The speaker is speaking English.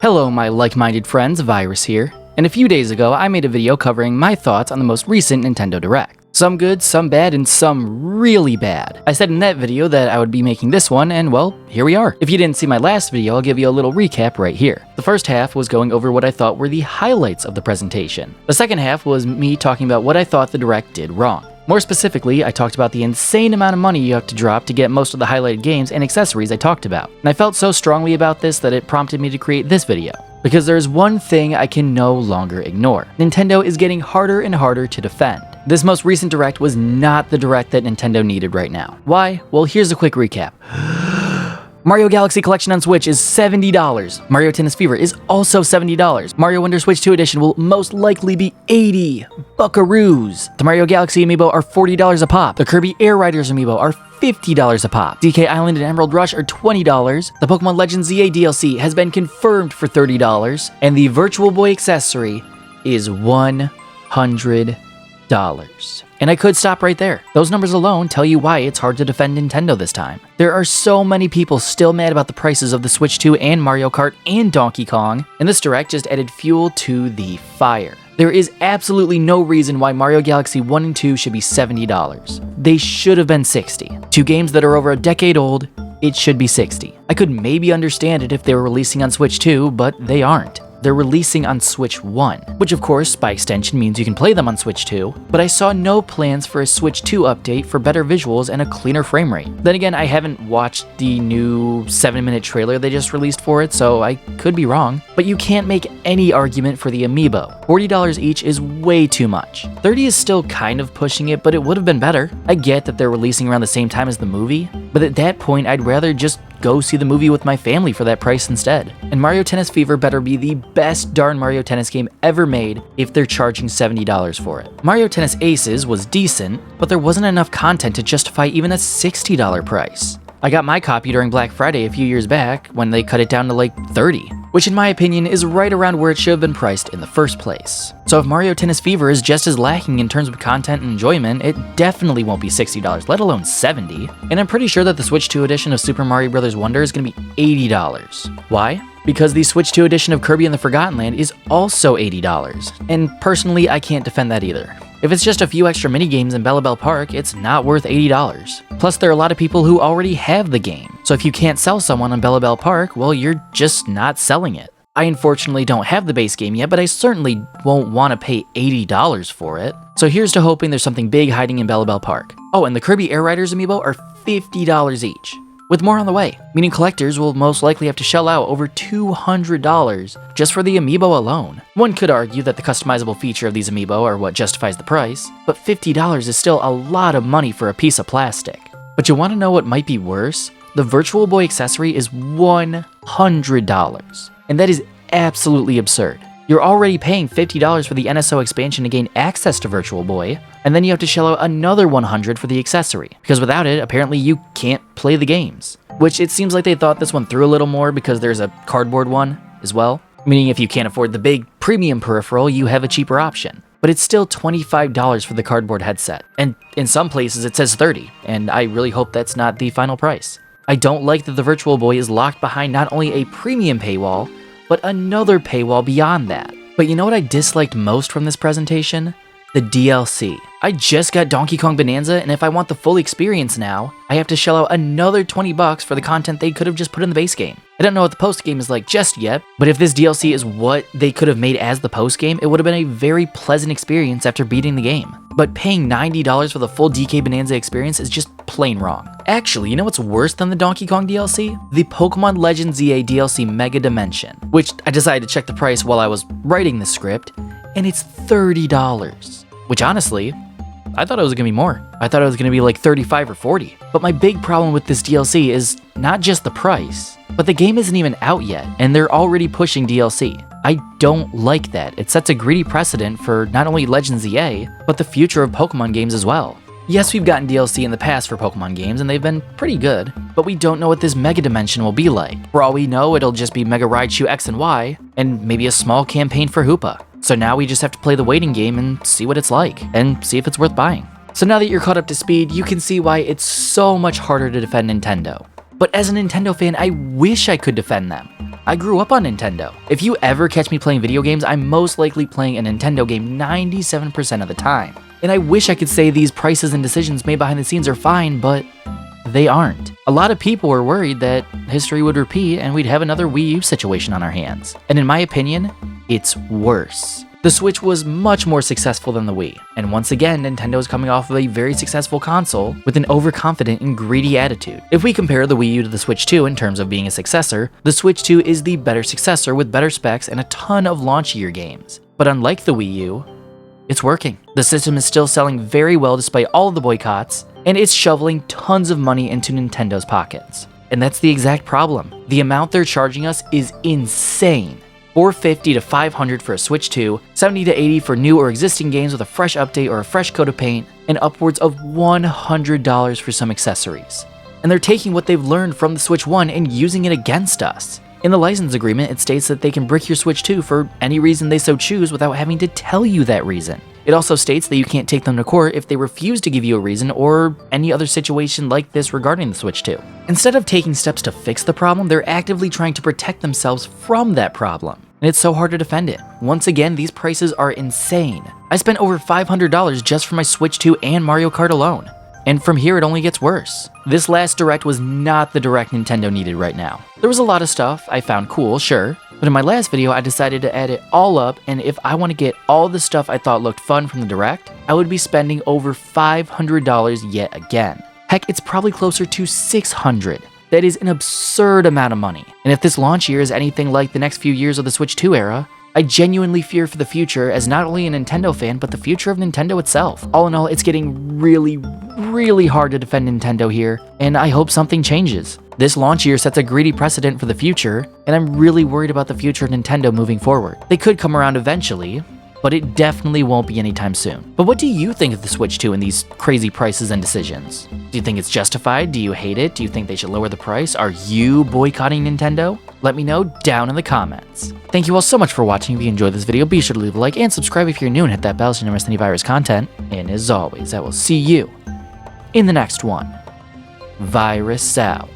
Hello my like-minded friends, Virus here, and a few days ago I made a video covering my thoughts on the most recent Nintendo Direct. Some good, some bad, and some really bad. I said in that video that I would be making this one, and well, here we are. If you didn't see my last video, I'll give you a little recap right here. The first half was going over what I thought were the highlights of the presentation. The second half was me talking about what I thought the Direct did wrong. More specifically, I talked about the insane amount of money you have to drop to get most of the highlighted games and accessories I talked about. And I felt so strongly about this that it prompted me to create this video. Because there's one thing I can no longer ignore. Nintendo is getting harder and harder to defend. This most recent Direct was not the Direct that Nintendo needed right now. Why? Well, here's a quick recap. Mario Galaxy Collection on Switch is $70. Mario Tennis Fever is also $70. Mario Wonder Switch 2 Edition will most likely be 80 buckaroos. The Mario Galaxy Amiibo are $40 a pop. The Kirby Air Riders Amiibo are $50 a pop. DK Island and Emerald Rush are $20. The Pokemon Legends ZA DLC has been confirmed for $30. And the Virtual Boy accessory is $100. And I could stop right there. Those numbers alone tell you why it's hard to defend Nintendo this time. There are so many people still mad about the prices of the Switch 2 and Mario Kart and Donkey Kong, and this Direct just added fuel to the fire. There is absolutely no reason why Mario Galaxy 1 and 2 should be $70. They should have been $60. Two games that are over a decade old, it should be $60. I could maybe understand it if they were releasing on Switch 2, but they aren't. They're releasing on Switch 1, which of course, by extension, means you can play them on Switch 2, but I saw no plans for a Switch 2 update for better visuals and a cleaner frame rate. Then again, I haven't watched the new 7-minute trailer they just released for it, so I could be wrong, but you can't make any argument for the Amiibo. $40 each is way too much. $30 is still kind of pushing it, but it would have been better. I get that they're releasing around the same time as the movie, but at that point, I'd rather just go see the movie with my family for that price instead. And Mario Tennis Fever better be the best darn Mario Tennis game ever made if they're charging $70 for it. Mario Tennis Aces was decent, but there wasn't enough content to justify even a $60 price. I got my copy during Black Friday a few years back when they cut it down to like $30, which in my opinion is right around where it should have been priced in the first place. So if Mario Tennis Fever is just as lacking in terms of content and enjoyment, it definitely won't be $60, let alone $70. And I'm pretty sure that the Switch 2 edition of Super Mario Bros. Wonder is going to be $80. Why? Because the Switch 2 edition of Kirby and the Forgotten Land is also $80. And personally, I can't defend that either. If it's just a few extra minigames in Bella Bell Park, it's not worth $80. Plus, there are a lot of people who already have the game. So if you can't sell someone on Bella Bell Park, well, you're just not selling it. I unfortunately don't have the base game yet, but I certainly won't want to pay $80 for it. So here's to hoping there's something big hiding in Bella Bell Park. Oh, and the Kirby Air Riders Amiibo are $50 each, with more on the way, meaning collectors will most likely have to shell out over $200 just for the Amiibo alone. One could argue that the customizable feature of these Amiibo are what justifies the price, but $50 is still a lot of money for a piece of plastic. But you want to know what might be worse? The Virtual Boy accessory is $100, and that is absolutely absurd. You're already paying $50 for the NSO expansion to gain access to Virtual Boy, and then you have to shell out another $100 for the accessory, because without it, apparently you can't play the games. Which it seems like they thought this one through a little more because there's a cardboard one as well, meaning if you can't afford the big premium peripheral, you have a cheaper option. But it's still $25 for the cardboard headset, and in some places it says $30, and I really hope that's not the final price. I don't like that the Virtual Boy is locked behind not only a premium paywall, but another paywall beyond that. But you know what I disliked most from this presentation? The DLC. I just got Donkey Kong Bonanza, and if I want the full experience now, I have to shell out another $20 for the content they could have just put in the base game. I don't know what the post game is like just yet, but if this DLC is what they could have made as the post game, it would have been a very pleasant experience after beating the game. But paying $90 for the full DK Bonanza experience is just plain wrong. Actually, you know what's worse than the Donkey Kong DLC? The Pokemon Legends ZA DLC Mega Dimension, which I decided to check the price while I was writing the script, and it's $30. Which honestly, I thought it was gonna be more. I thought it was gonna be like $35 or $40. But my big problem with this DLC is not just the price, but the game isn't even out yet, and they're already pushing DLC. I don't like that. It sets a greedy precedent for not only Legends ZA, but the future of Pokemon games as well. Yes, we've gotten DLC in the past for Pokemon games, and they've been pretty good, but we don't know what this Mega Dimension will be like. For all we know, it'll just be Mega Raichu X and Y, and maybe a small campaign for Hoopa. So now we just have to play the waiting game and see what it's like, and see if it's worth buying. So now that you're caught up to speed, you can see why it's so much harder to defend Nintendo. But as a Nintendo fan, I wish I could defend them. I grew up on Nintendo. If you ever catch me playing video games, I'm most likely playing a Nintendo game 97% of the time. And I wish I could say these prices and decisions made behind the scenes are fine, but they aren't. A lot of people were worried that history would repeat and we'd have another Wii U situation on our hands. And in my opinion, it's worse. The Switch was much more successful than the Wii, and once again, Nintendo is coming off of a very successful console with an overconfident and greedy attitude. If we compare the Wii U to the Switch 2 in terms of being a successor, the Switch 2 is the better successor with better specs and a ton of launch year games. But unlike the Wii U, it's working. The system is still selling very well despite all of the boycotts, and it's shoveling tons of money into Nintendo's pockets. And that's the exact problem. The amount they're charging us is insane. $450 to $500 for a Switch 2, $70 to $80 for new or existing games with a fresh update or a fresh coat of paint, and upwards of $100 for some accessories. And they're taking what they've learned from the Switch 1 and using it against us. In the license agreement, it states that they can brick your Switch 2 for any reason they so choose without having to tell you that reason. It also states that you can't take them to court if they refuse to give you a reason or any other situation like this regarding the Switch 2. Instead of taking steps to fix the problem, they're actively trying to protect themselves from that problem. And it's so hard to defend it. Once again, these prices are insane. I spent over $500 just for my Switch 2 and Mario Kart alone. And from here, it only gets worse. This last Direct was not the Direct Nintendo needed right now. There was a lot of stuff I found cool, sure, but in my last video, I decided to add it all up, and if I want to get all the stuff I thought looked fun from the Direct, I would be spending over $500 yet again. Heck, it's probably closer to $600. That is an absurd amount of money. And if this launch year is anything like the next few years of the Switch 2 era, I genuinely fear for the future as not only a Nintendo fan, but the future of Nintendo itself. All in all, it's getting really hard to defend Nintendo here, and I hope something changes. This launch year sets a greedy precedent for the future, and I'm really worried about the future of Nintendo moving forward. They could come around eventually, but it definitely won't be anytime soon. But what do you think of the Switch 2 and these crazy prices and decisions? Do you think it's justified? Do you hate it? Do you think they should lower the price? Are you boycotting Nintendo? Let me know down in the comments. Thank you all so much for watching. If you enjoyed this video, be sure to leave a like and subscribe if you're new and hit that bell so you never miss any virus content. And as always, I will see you in the next one. Virus out.